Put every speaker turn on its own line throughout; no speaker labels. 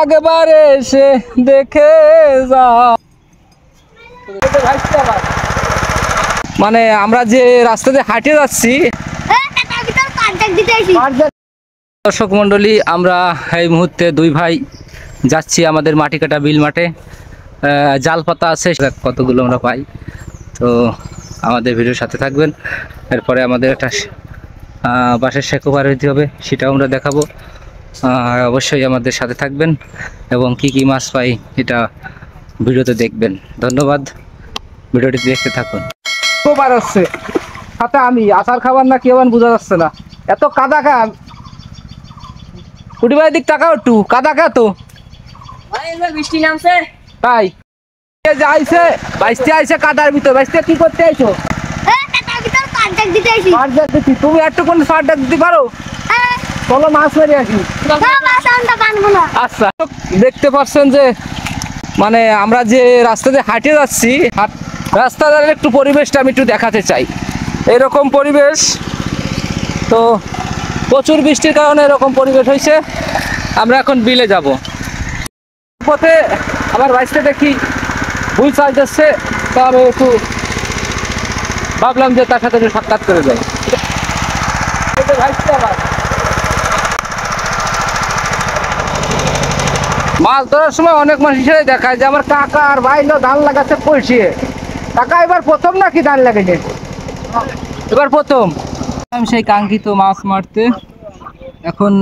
একবার এসে দেখে যা। মানে আমরা যে রাস্তাতে হাঁটে যাচ্ছি দর্শক মন্ডলী, আমরা এই মুহূর্তে দুই ভাই যাচ্ছি আমাদের মাটি কাটা বিল মাঠে। জাল পাতা আছে, কতগুলো আমরা পাই। তো আমাদের ভিডিওর সাথে থাকবেন। এরপরে আমাদের একটা বাঁশের শেকো পার হইতে হবে, সেটাও আমরা দেখাবো। অবশ্যই আমাদের সাথে থাকবেন এবং কি কি মাছ পাই এটা ভিডিওতে দেখবেন। ধন্যবাদ, ভিডিওটি দেখতে থাকুন। পার হচ্ছে সাথে আমি আচার খাবার না কি হবেন বোঝা যাচ্ছে না, এত কাদা খান। কুটি ভাই দিক টাকাও একটু কাদা খা তো
বৃষ্টি নামছে
তাই যাইছে বাইসতে আইছে কাদার ভিতর। বাইসতে কি করতে আইছো? তুমি একটু কোন ফাট ডাক দিতে পারো? চলো মাছ মেরে আসি। আচ্ছা, দেখতে পাচ্ছেন যে মানে আমরা যে রাস্তাতে হাঁটে যাচ্ছি, রাস্তার একটু পরিবেশটা আমি একটু দেখাতে চাই। এরকম পরিবেশ তো প্রচুর বৃষ্টির কারণে এরকম পরিবেশ হয়েছে। আমরা এখন বিলে যাব। পথে আমার বাইসতে দেখি ভুল চাল যাচ্ছে, তো আমি একটু ভাবলাম যে তার সাথে একটু সাক্ষাৎ করে যাই। মাছ ধরার সময় অনেক মানুষ হিসেবে দেখায় যে আমার কাকা আর ভাই ধান লাগাচ্ছে কলসিয়ে। কাকা এবার প্রথম নাকি ধান লাগাইছে? এবার প্রথম। সেই কাঙ্ক্ষিত মাছ মারতে এখন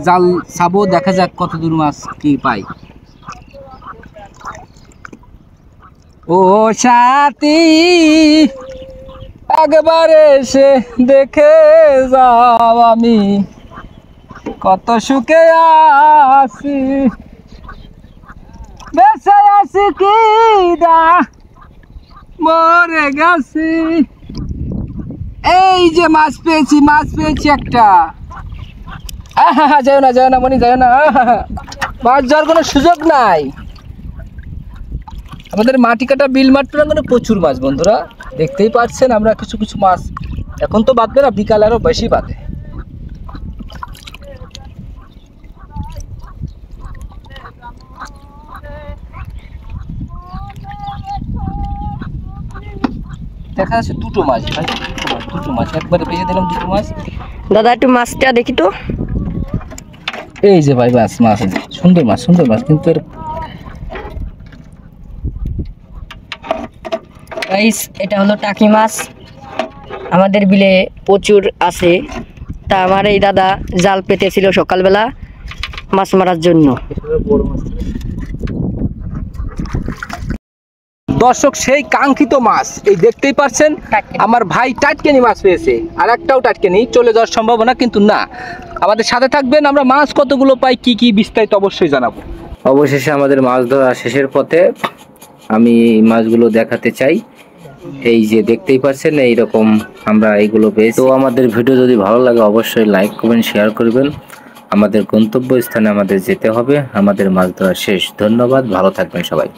জাল ছাবো, দেখা যাক কত দূর মাছ কি পাই। ও সাথী একবার এসে দেখে যাও, আমি কত সুখে আছি, বেঁচে আছি কি দা মরে গেছি। এই যে মাছ পেয়েছি একটা। যাও না মনি, যাও না। মাছ ধরার কোনো সুযোগ নাই। আমাদের মাটি কাটা বিল মাঠ প্রাঙ্গণে প্রচুর মাছ বন্ধুরা, দেখতেই পাচ্ছেন। আমরা কিছু কিছু মাছ এখন তো বাঁধবে না, বিকালে আরো বেশি বাঁধে। দেখা যাচ্ছে দুটো মাছ, একবারে পেয়ে দিলাম দুটো মাছ।
দাদা একটু মাছটা দেখি তো।
এই যে ভাই মাছ সুন্দর মাছ কিন্তু
এটা হলো টাকি মাছ, আমাদের বিলে প্রচুর আছে। তা আমার এই দাদা জাল পেতেছিল সকালবেলা মাছ মারার জন্য।
দর্শক, সেই কাঙ্ক্ষিত মাছ এই দেখতেই পাচ্ছেন। আমার ভাই টাটকেনি মাছ পেয়েছে, আর একটাও টাটকেনি, চলে যাওয়ার সম্ভাবনা কিন্তু না। আমাদের সাথে থাকবেন, আমরা মাছ কতগুলো পাই কি কি বিস্তারিত অবশ্যই জানাবো। অবশেষে আমাদের মাছ ধরা শেষের পথে আমি মাছগুলো দেখাতে চাই। এই যে দেখতেই পাচ্ছেন এইরকম আমরা এইগুলো পেয়েছি। তো আমাদের ভিডিও যদি ভালো লাগে অবশ্যই লাইক কমেন্ট শেয়ার করবেন। আমাদের গন্তব্য স্থানে আমাদের যেতে হবে, আমাদের মাছ ধরা শেষ। ধন্যবাদ, ভালো থাকবেন সবাই।